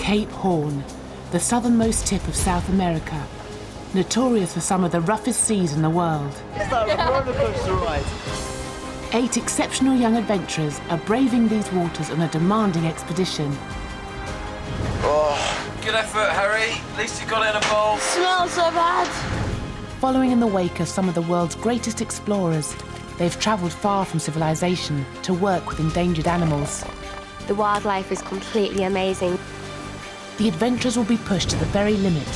Cape Horn, the southernmost tip of South America, notorious for some of the roughest seas in the world. It's like a roller coaster ride. 8 exceptional young adventurers are braving these waters on a demanding expedition. Oh, good effort, Harry. At least you got it in a bowl. Smells so bad. Following in the wake of some of the world's greatest explorers, they've travelled far from civilization to work with endangered animals. The wildlife is completely amazing. The adventurers will be pushed to the very limit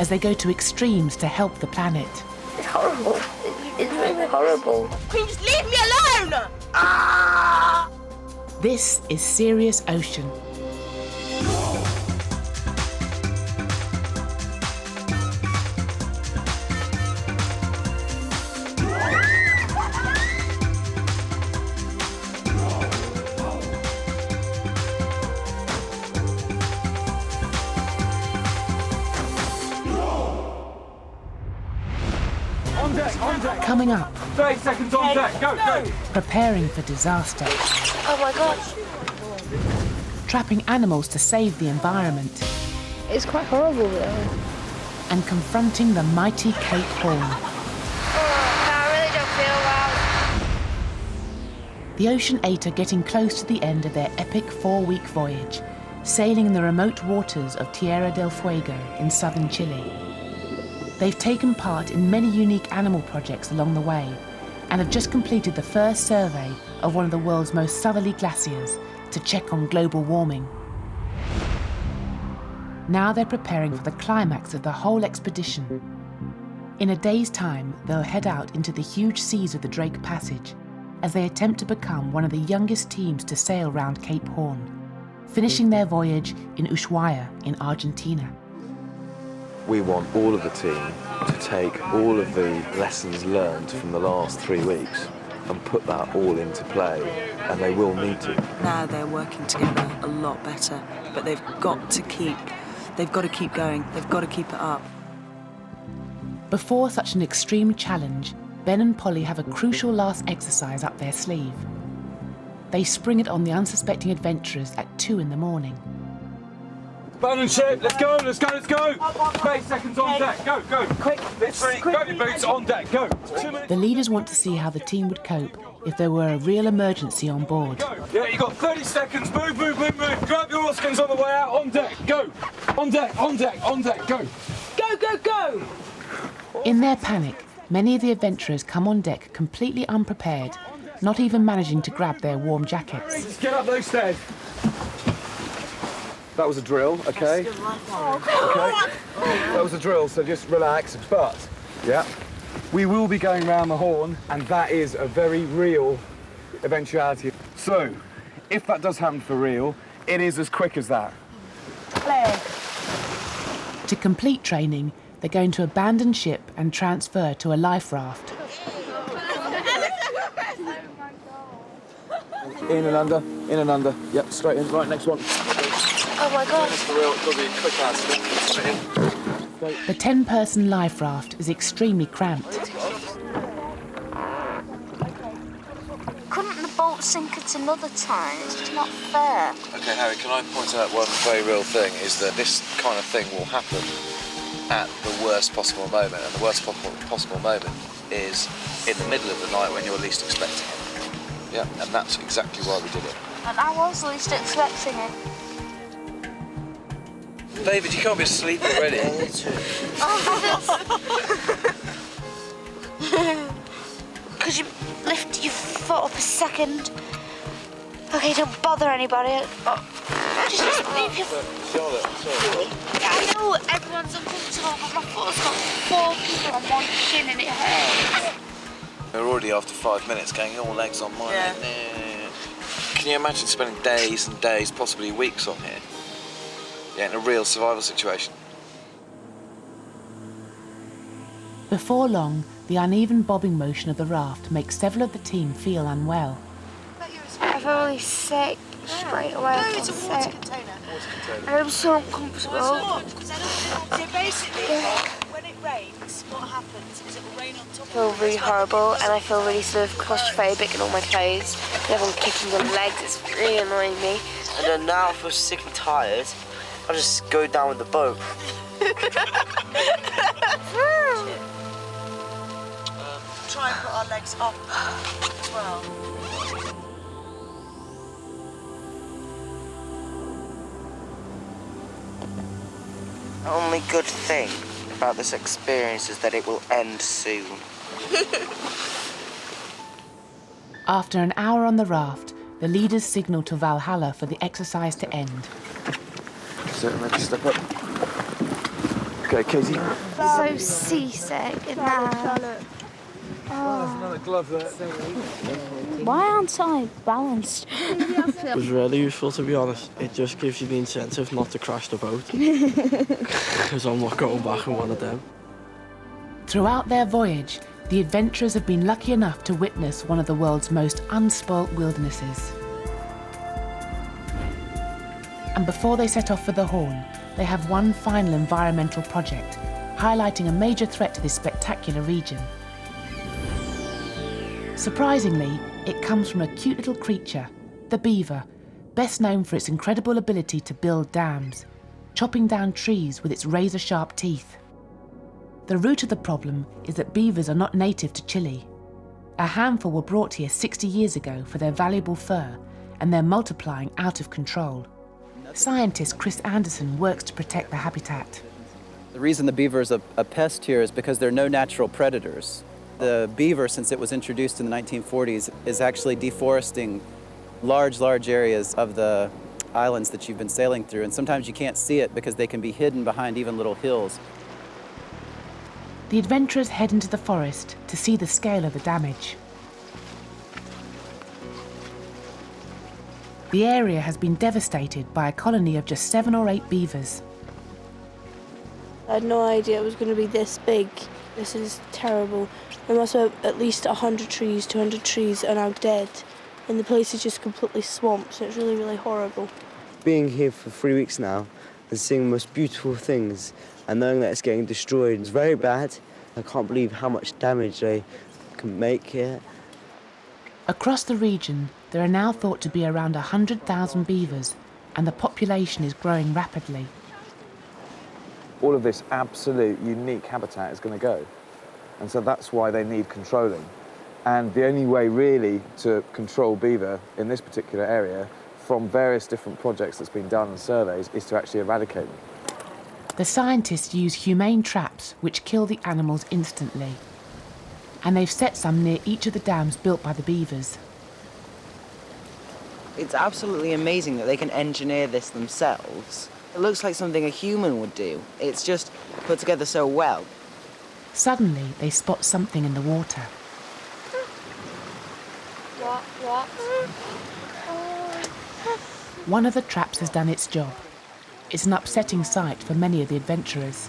as they go to extremes to help the planet. It's horrible. It's really horrible. Can you just leave me alone? Ah! This is Serious Ocean. On deck. Coming up, 30 seconds on deck. Go. preparing for disaster, Oh my God. trapping animals to save the environment, It's quite horrible though. and confronting the mighty Cape Horn. I really don't feel well. The Ocean 8 are getting close to the end of their epic 4-week voyage, sailing in the remote waters of Tierra del Fuego in southern Chile. They've taken part in many unique animal projects along the way and have just completed the first survey of one of the world's most southerly glaciers to check on global warming. Now they're preparing for the climax of the whole expedition. In a day's time, they'll head out into the huge seas of the Drake Passage as they attempt to become one of the youngest teams to sail round Cape Horn, finishing their voyage in Ushuaia in Argentina. We want all of the team to take all of the lessons learned from the last 3 weeks and put that all into play, and they will need to. Now they're working together a lot better, but they've got to keep going, they've got to keep it up. Before such an extreme challenge, Ben and Polly have a crucial last exercise up their sleeve. They spring it on the unsuspecting adventurers at 2 in the morning. Balance ship, let's go. 30 seconds on deck, go. Quick, grab your boots, on deck, go. 2 minutes. The leaders want to see how the team would cope if there were a real emergency on board. Go. Yeah, you got 30 seconds, move. Grab your oarskins on the way out, on deck, go. On deck, go. Go. In their panic, many of the adventurers come on deck completely unprepared, not even managing to grab their warm jackets. Just get up those stairs. That was a drill, okay? Okay. That was a drill, so just relax. But, yeah, we will be going round the horn, and that is a very real eventuality. So, if that does happen for real, it is as quick as that. To complete training, they're going to abandon ship and transfer to a life raft. In and under. Yep, straight in. Right, next one. Oh my God. It'll be a quick answer. Straight in. The 10-person life raft is extremely cramped. Couldn't the boat sink at another time? It's just not fair. Okay, Harry, can I point out one very real thing, is that this kind of thing will happen at the worst possible moment, and the worst possible moment is in the middle of the night when you're least expecting it. Yeah, and that's exactly why we did it. And I was least expecting it. David, you can't be asleep already. Could you lift your foot up a second? Okay, don't bother anybody. Just leave your Charlotte, sorry. I know everyone's uncomfortable, but my foot's got 4 people on one shin and it hurts. We're already after 5 minutes going, all legs on mine. Yeah. Can you imagine spending days and days, possibly weeks on here? Yeah, in a real survival situation. Before long, the uneven bobbing motion of the raft makes several of the team feel unwell. I feel really sick straight away. I feel sick. And I'm so uncomfortable. So basically, when it rains, what happens is it will rain on top of I feel really horrible, and I feel really sort of claustrophobic in all my clothes. And everyone kicking on legs, it's really annoying me. And then now I feel sick and tired, I'll just go down with the boat. Try and put our legs up as well. The only good thing about this experience is that it will end soon. After an hour on the raft, the leaders signal to Valhalla for the exercise to end. So maybe step up. Okay, Katie. So seasick in there. Oh, there's another glove there. Why aren't I balanced? It was really useful, to be honest. It just gives you the incentive not to crash the boat. Because I'm not going back in one of them. Throughout their voyage, the adventurers have been lucky enough to witness one of the world's most unspoilt wildernesses. And before they set off for the Horn, they have one final environmental project, highlighting a major threat to this spectacular region. Surprisingly, it comes from a cute little creature, the beaver, best known for its incredible ability to build dams, chopping down trees with its razor-sharp teeth. The root of the problem is that beavers are not native to Chile. A handful were brought here 60 years ago for their valuable fur, and they're multiplying out of control. Scientist Chris Anderson works to protect the habitat. The reason the beaver is a pest here is because there are no natural predators. The beaver, since it was introduced in the 1940s, is actually deforesting large areas of the islands that you've been sailing through, and sometimes you can't see it because they can be hidden behind even little hills. The adventurers head into the forest to see the scale of the damage. The area has been devastated by a colony of just 7 or 8 beavers. I had no idea it was going to be this big. This is terrible. There must have at least 100 trees, 200 trees are now dead. And the place is just completely swamped, so it's really, really horrible. Being here for 3 weeks now and seeing the most beautiful things and knowing that it's getting destroyed is very bad. I can't believe how much damage they can make here. Across the region, there are now thought to be around 100,000 beavers, and the population is growing rapidly. All of this absolute unique habitat is going to go. And so that's why they need controlling. And the only way really to control beaver in this particular area from various different projects that's been done and surveys is to actually eradicate them. The scientists use humane traps which kill the animals instantly. And they've set some near each of the dams built by the beavers. It's absolutely amazing that they can engineer this themselves. It looks like something a human would do. It's just put together so well. Suddenly, they spot something in the water. What? One of the traps has done its job. It's an upsetting sight for many of the adventurers.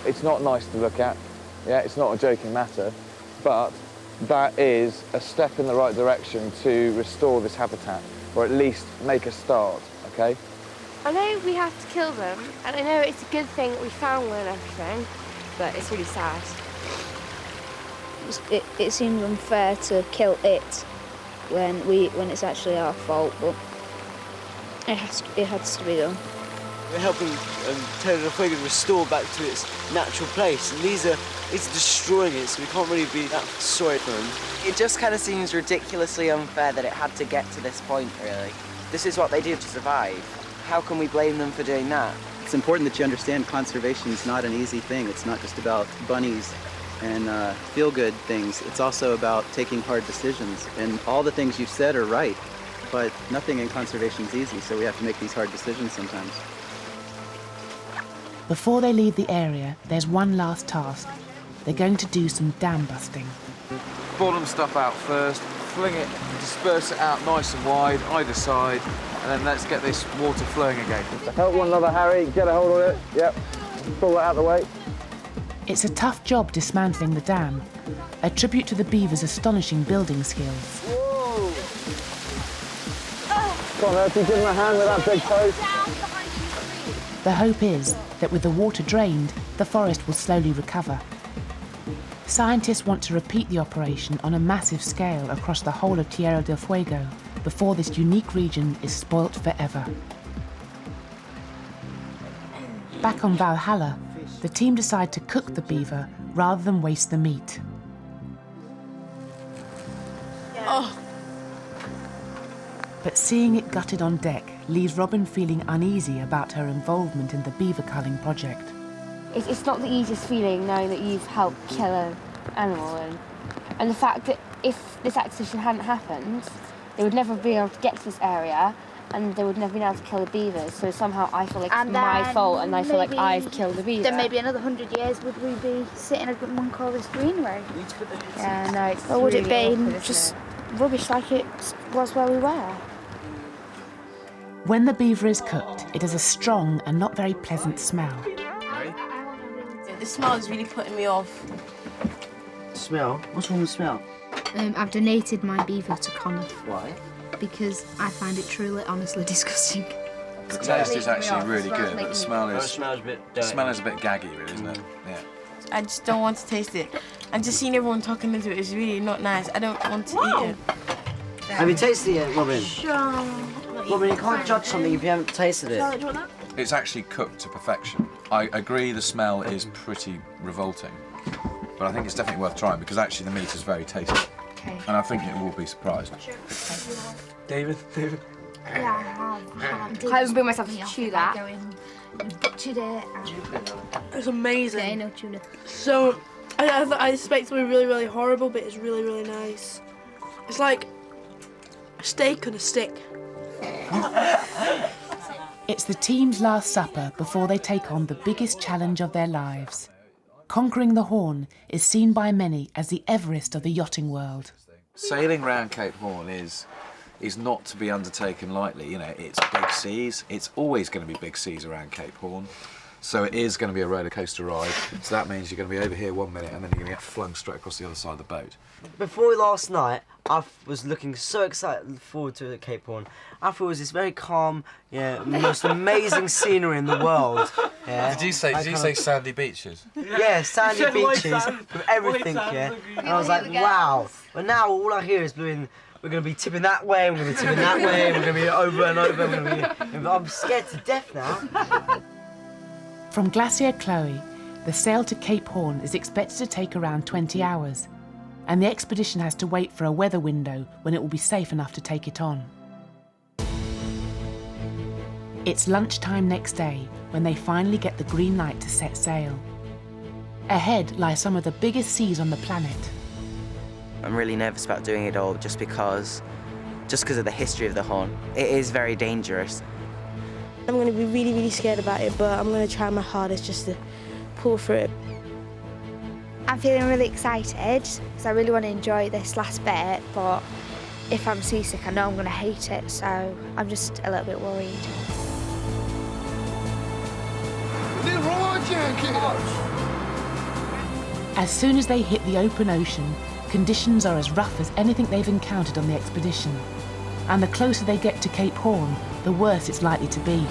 It's not nice to look at. Yeah, it's not a joking matter, but that is a step in the right direction to restore this habitat, or at least make a start, okay? I know we have to kill them, and I know it's a good thing that we found one and everything, but it's really sad. It seems unfair to kill it when it's actually our fault, but it has to be done. We're helping Tierra del Fuego restore back to its natural place, and it's destroying it, so we can't really be that sorry for them. It just kind of seems ridiculously unfair that it had to get to this point, really. This is what they did to survive. How can we blame them for doing that? It's important that you understand conservation is not an easy thing. It's not just about bunnies and feel-good things. It's also about taking hard decisions. And all the things you've said are right, but nothing in conservation is easy, so we have to make these hard decisions sometimes. Before they leave the area, there's one last task. They're going to do some dam busting. Bottom stuff out first, fling it, disperse it out nice and wide, either side, and then let's get this water flowing again. Help one another, Harry, get a hold of it. Yep, pull that out of the way. It's a tough job dismantling the dam, a tribute to the beavers' astonishing building skills. Whoa. Come on, Earthy, give him a hand with that big toe. The hope is that with the water drained, the forest will slowly recover. Scientists want to repeat the operation on a massive scale across the whole of Tierra del Fuego, before this unique region is spoilt forever. Back on Valhalla, the team decide to cook the beaver rather than waste the meat. Oh. But seeing it gutted on deck leaves Robin feeling uneasy about her involvement in the beaver culling project. It's not the easiest feeling knowing that you've helped kill an animal, and the fact that if this expedition hadn't happened, they would never be able to get to this area, and they would never be able to kill the beavers. So somehow I feel like it's my fault, and I feel like I've killed the beaver. Then maybe another 100 years would we be sitting at one called this greenway? Yeah, no, it's Or would really it be awkward, just isn't rubbish like it was where we were? When the beaver is cooked, it has a strong and not very pleasant smell. The smell is really putting me off. Smell? What's wrong with smell? I've donated my beaver to Connor. Why? Because I find it truly, honestly disgusting. The taste is actually really good, but the smell is... smells a bit the smell is a bit gaggy, really, isn't it? Yeah. I just don't want to taste it. And just seeing everyone talking into it is really not nice. I don't want to eat it. Have you tasted it, Robin? Robin, you can't judge something if you haven't tasted it. It's actually cooked to perfection. I agree the smell is pretty revolting, but I think it's definitely worth trying because actually the meat is very tasty. Okay. And I think it will be surprised. David. Yeah, I haven't been myself to chew that. Butchered it. It's amazing. No tuna. So, I expect it to be really, really horrible, but it's really, really nice. It's like a steak on a stick. It's the team's last supper before they take on the biggest challenge of their lives. Conquering the Horn is seen by many as the Everest of the yachting world. Sailing round Cape Horn is not to be undertaken lightly. You know, it's big seas. It's always going to be big seas around Cape Horn. So it is going to be a roller coaster ride. So that means you're going to be over here 1 minute and then you're going to get flung straight across the other side of the boat. Before last night, I was looking so excited forward to Cape Horn. I thought it was this very calm, most amazing scenery in the world. Yeah. Did you say sandy beaches? Yeah, sandy beaches with everything, yeah. And I was like, wow. But now all I hear is blowing. We're going to be tipping that way, we're going to be tipping that way, we're going to be over and over. I'm scared to death now. From Glacier Chloe, the sail to Cape Horn is expected to take around 20 hours, and the expedition has to wait for a weather window when it will be safe enough to take it on. It's lunchtime next day when they finally get the green light to set sail. Ahead lie some of the biggest seas on the planet. I'm really nervous about doing it all just because of the history of the Horn. It is very dangerous. I'm going to be really, really scared about it, but I'm going to try my hardest just to pull through it. I'm feeling really excited because I really want to enjoy this last bit, but if I'm seasick, I know I'm going to hate it, so I'm just a little bit worried. As soon as they hit the open ocean, conditions are as rough as anything they've encountered on the expedition. And the closer they get to Cape Horn, the worse it's likely to be.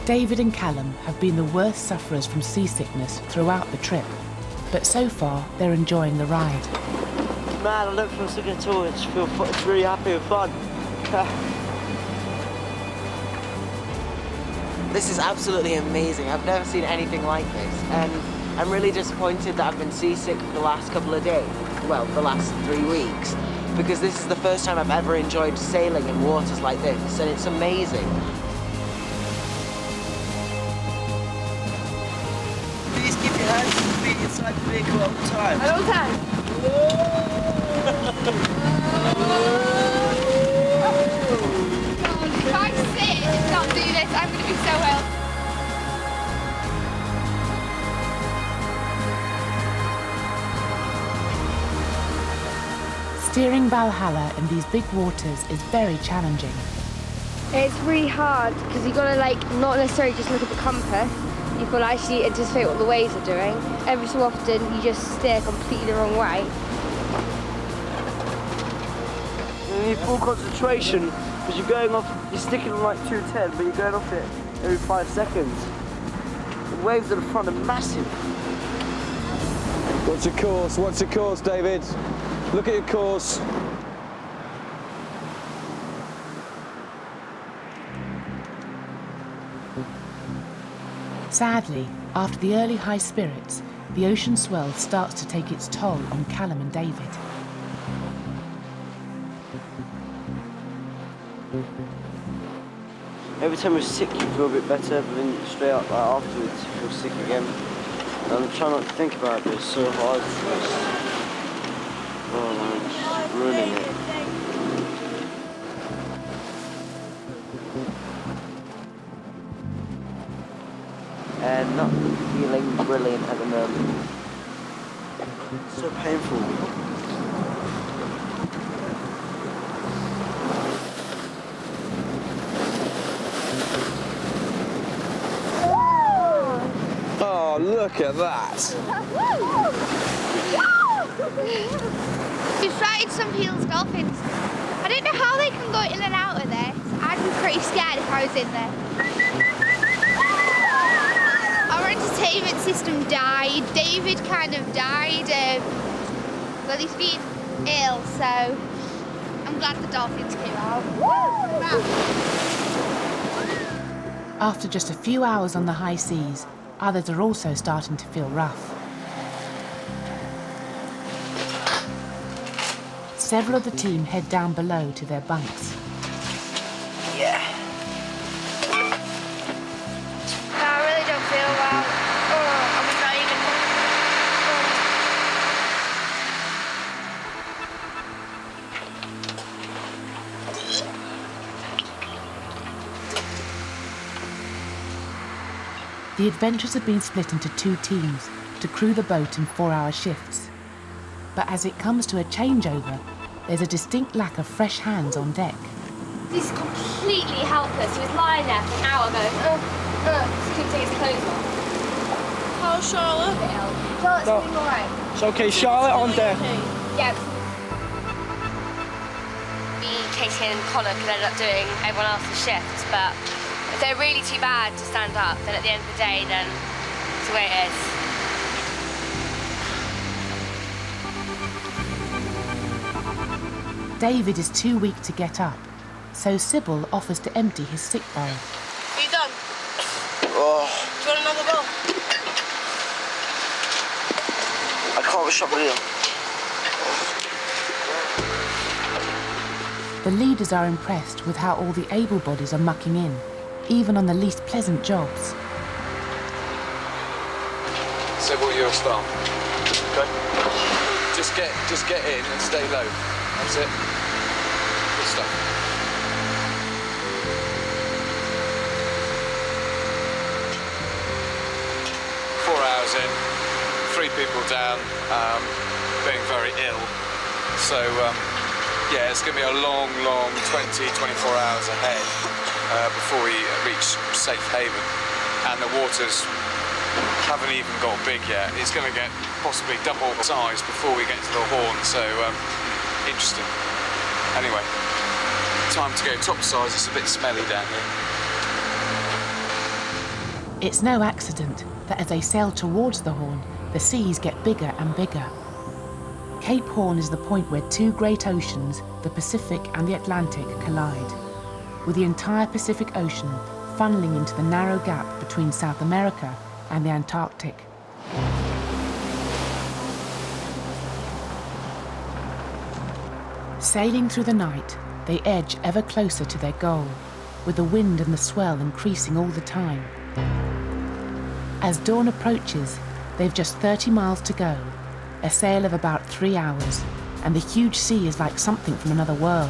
David and Callum have been the worst sufferers from seasickness throughout the trip, but so far they're enjoying the ride. Man, I don't feel sick at all. It's really happy and fun. This is absolutely amazing. I've never seen anything like this, and I'm really disappointed that I've been seasick for the last couple of days. Well, the last 3 weeks, because this is the first time I've ever enjoyed sailing in waters like this, and it's amazing. Please keep your hands and feet inside the vehicle all the time. At all times. God, if I sit and not do this, I'm going to be so ill. Steering Valhalla in these big waters is very challenging. It's really hard because you've got to not necessarily just look at the compass, you've got to actually anticipate what the waves are doing. Every so often you just steer completely the wrong way. You need full concentration because you're sticking on like 210, but you're going off it every 5 seconds. The waves at the front are massive. What's your course? What's your course, David? Look at your course. Sadly, after the early high spirits, the ocean swell starts to take its toll on Callum and David. Every time you're sick, you feel a bit better, but then straight up afterwards, you feel sick again. And I'm trying not to think about it, but it's so hard. Oh man, it's just ruining it. And not feeling brilliant at the moment. It's so painful. Oh, look at that. We've sighted some Peel's dolphins. I don't know how they can go in and out of this. I'd be pretty scared if I was in there. Our entertainment system died. David kind of died. Well, he's been ill, so I'm glad the dolphins came out. After just a few hours on the high seas, others are also starting to feel rough. Several of the team head down below to their bunks. Yeah. No, I really don't feel well. I'm not even... The adventurers have been split into 2 teams to crew the boat in 4-hour shifts. But as it comes to a changeover, there's a distinct lack of fresh hands on deck. He's completely helpless. He was lying there for an hour going, just couldn't take his clothes off. How's Charlotte? Charlotte's doing all right. It's okay, Charlotte on deck. Yeah. Me, Katie and Connor could end up doing everyone else's shifts, but if they're really too bad to stand up, then at the end of the day, then it's the way it is. David is too weak to get up, so Sybil offers to empty his sick barrel. Are you done? Oh, Do you want another bowl? I can't shop with you. The leaders are impressed with how all the able bodies are mucking in, even on the least pleasant jobs. Sybil, you're a star. Okay. Just get in and stay low. That's it. Good stuff. Four hours in, 3 people down, being very ill. So, yeah, it's going to be a long 20, 24 hours ahead before we reach safe haven. And the waters haven't even got big yet. It's going to get possibly double the size before we get to the Horn, so interesting. Anyway, time to go topsides. It's a bit smelly down here. It's no accident that as they sail towards the Horn, the seas get bigger and bigger. Cape Horn is the point where 2 great oceans, the Pacific and the Atlantic, collide, with the entire Pacific Ocean funneling into the narrow gap between South America and the Antarctic. Sailing through the night, they edge ever closer to their goal, with the wind and the swell increasing all the time. As dawn approaches, they've just 30 miles to go, a sail of about 3 hours, and the huge sea is like something from another world.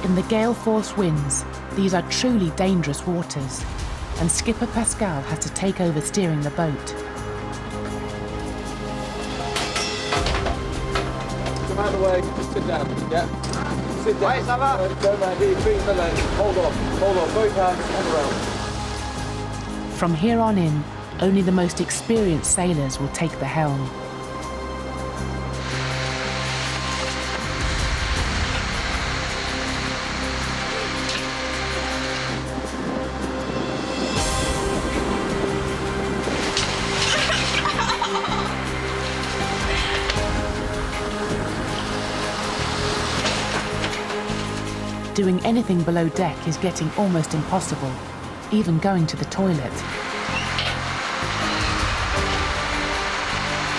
In the gale-force winds, these are truly dangerous waters, and Skipper Pascal has to take over steering the boat. Come out of the way, just sit down, yeah? Sit down. Right, don't mind, get your feet in the legs. Hold on, both hands on the rail. From here on in, only the most experienced sailors will take the helm. Doing anything below deck is getting almost impossible, even going to the toilet.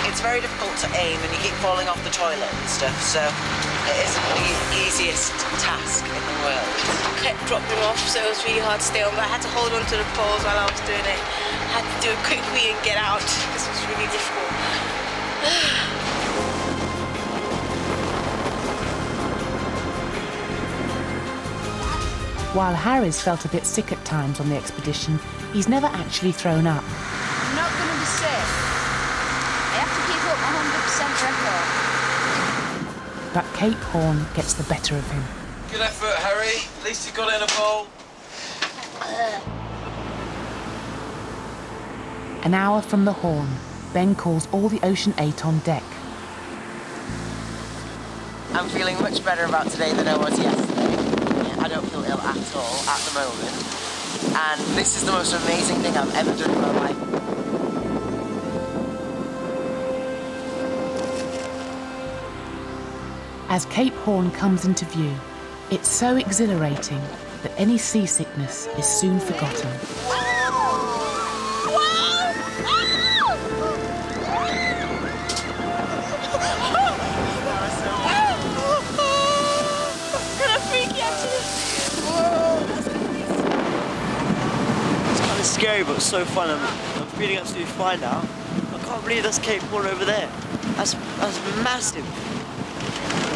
It's very difficult to aim and you keep falling off the toilet and stuff, so it isn't the easiest task in the world. I kept dropping off, so it was really hard to stay on, but I had to hold on to the poles while I was doing it. I had to do a quick wee and get out. This was really difficult. While Harris felt a bit sick at times on the expedition, he's never actually thrown up. I'm not going to be sick. I have to keep up my 100% record. But Cape Horn gets the better of him. Good effort, Harry. At least you got it in a bowl. An hour from the Horn, Ben calls all the Ocean 8 on deck. I'm feeling much better about today than I was yesterday. I don't feel ill at all at the moment. And this is the most amazing thing I've ever done in my life. As Cape Horn comes into view, it's so exhilarating that any seasickness is soon forgotten. Scary but so fun. I'm feeling absolutely fine now. I can't believe that's Cape Horn over there. That's massive.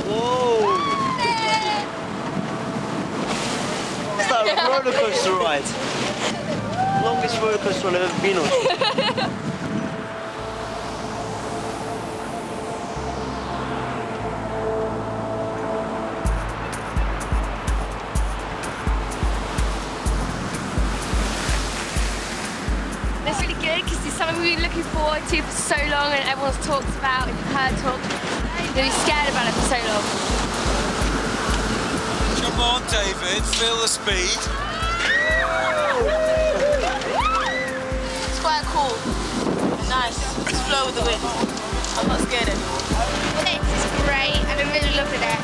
Whoa! It's like a roller coaster ride. Longest roller coaster I've ever been on. It's really good because it's something we've been looking forward to for so long and everyone's talked about and you've heard talk. You've been scared about it for so long. Come on, David, feel the speed. It's quite cool. Nice. Just flow with the wind. I'm not scared anymore. This is great and I'm really loving it.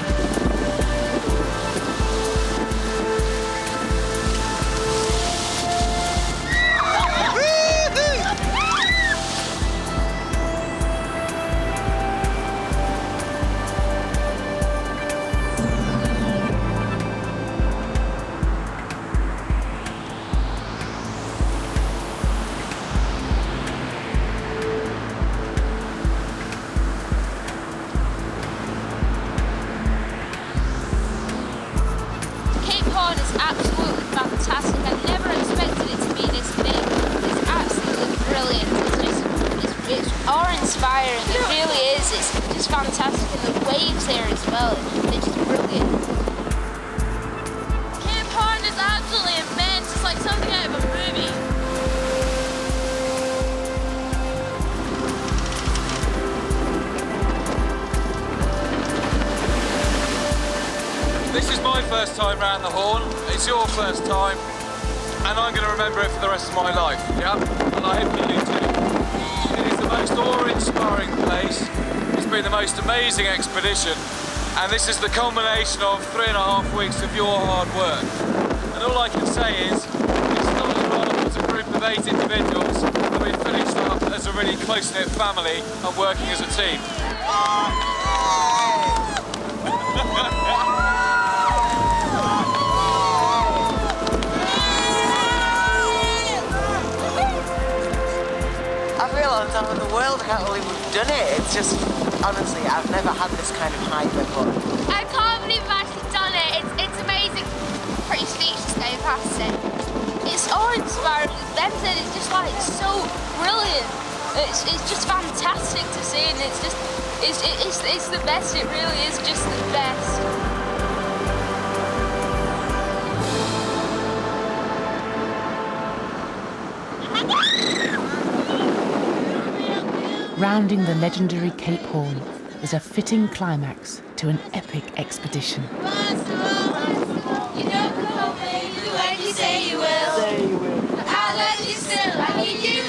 Absolutely fantastic. I never expected it to be this big. It's absolutely brilliant. It's awe-inspiring. It really is. It's just fantastic. And the waves there as well. They're just brilliant. Cape Horn is absolutely immense. It's like something out of a movie. This is my first time round the Horn. It's your first time, and I'm going to remember it for the rest of my life, yeah? And I hope you do too. It is the most awe-inspiring place. It's been the most amazing expedition, and this is the culmination of 3.5 weeks of your hard work. And all I can say is, we started off as a group of 8 individuals, and we finished up as a really close-knit family and working as a team. On top of the world, I can't believe we've done it. It's just, honestly, I've never had this kind of high before. I can't believe I've actually done it. It's amazing. Pretty speechless going past it. It's awe-inspiring. As Ben said, it's just like so brilliant. It's just fantastic to see, and it's just it's the best. It really is just the best. Rounding the legendary Cape Horn is a fitting climax to an epic expedition. You don't go away, when you say you will. I'll let you still. I need you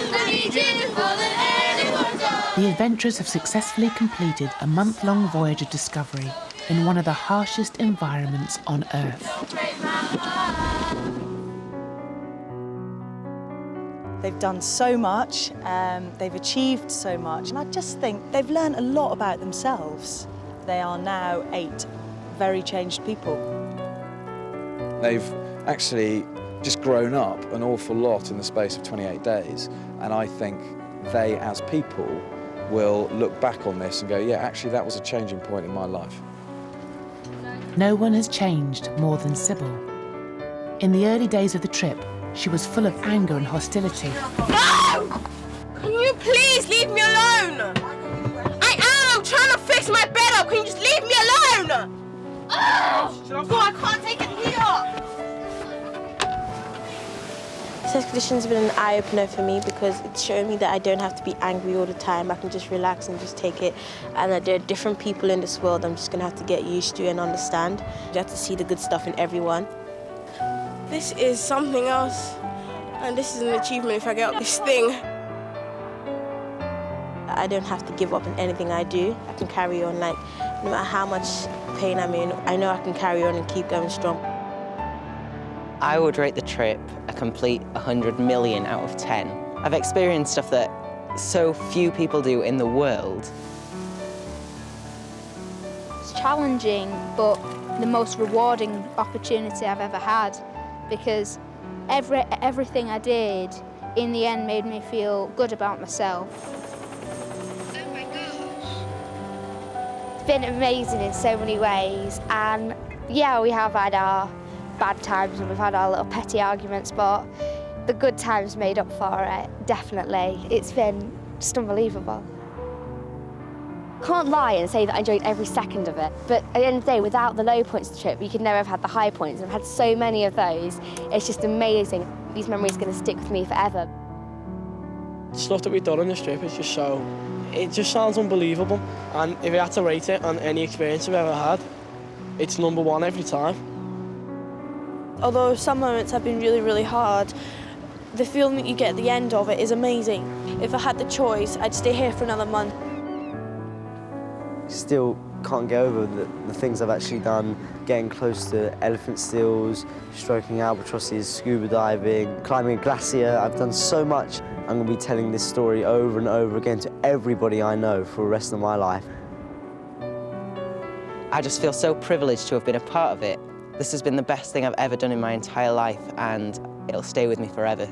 more than anyone does. The adventurers have successfully completed a month-long voyage of discovery in one of the harshest environments on Earth. They've done so much, they've achieved so much, and I just think they've learned a lot about themselves. They are now 8 very changed people. They've actually just grown up an awful lot in the space of 28 days, and I think they, as people, will look back on this and go, yeah, actually that was a changing point in my life. No one has changed more than Sybil. In the early days of the trip, she was full of anger and hostility. No! Can you please leave me alone? I'm trying to fix my bed up. Can you just leave me alone? Oh, I can't take it here. This expedition's been an eye-opener for me because it's shown me that I don't have to be angry all the time. I can just relax and just take it, and that there are different people in this world I'm just going to have to get used to and understand. You have to see the good stuff in everyone. This is something else, and this is an achievement if I get up this thing. I don't have to give up in anything I do. I can carry on, like, no matter how much pain I'm in, I know I can carry on and keep going strong. I would rate the trip a complete 100 million out of 10. I've experienced stuff that so few people do in the world. It's challenging, but the most rewarding opportunity I've ever had, because everything I did in the end made me feel good about myself. Oh my gosh. It's been amazing in so many ways, and yeah, we have had our bad times and we've had our little petty arguments, but the good times made up for it, definitely. It's been just unbelievable. Can't lie and say that I enjoyed every second of it, but at the end of the day, without the low points of the trip, you could never have had the high points. I've had so many of those. It's just amazing. These memories are going to stick with me forever. The stuff that we've done on this trip is just it just sounds unbelievable. And if I had to rate it on any experience I've ever had, it's number 1 every time. Although some moments have been really, really hard, the feeling that you get at the end of it is amazing. If I had the choice, I'd stay here for another month. Still can't get over the things I've actually done, getting close to elephant seals, stroking albatrosses, scuba diving, climbing a glacier. I've done so much. I'm going to be telling this story over and over again to everybody I know for the rest of my life. I just feel so privileged to have been a part of it. This has been the best thing I've ever done in my entire life, and it'll stay with me forever.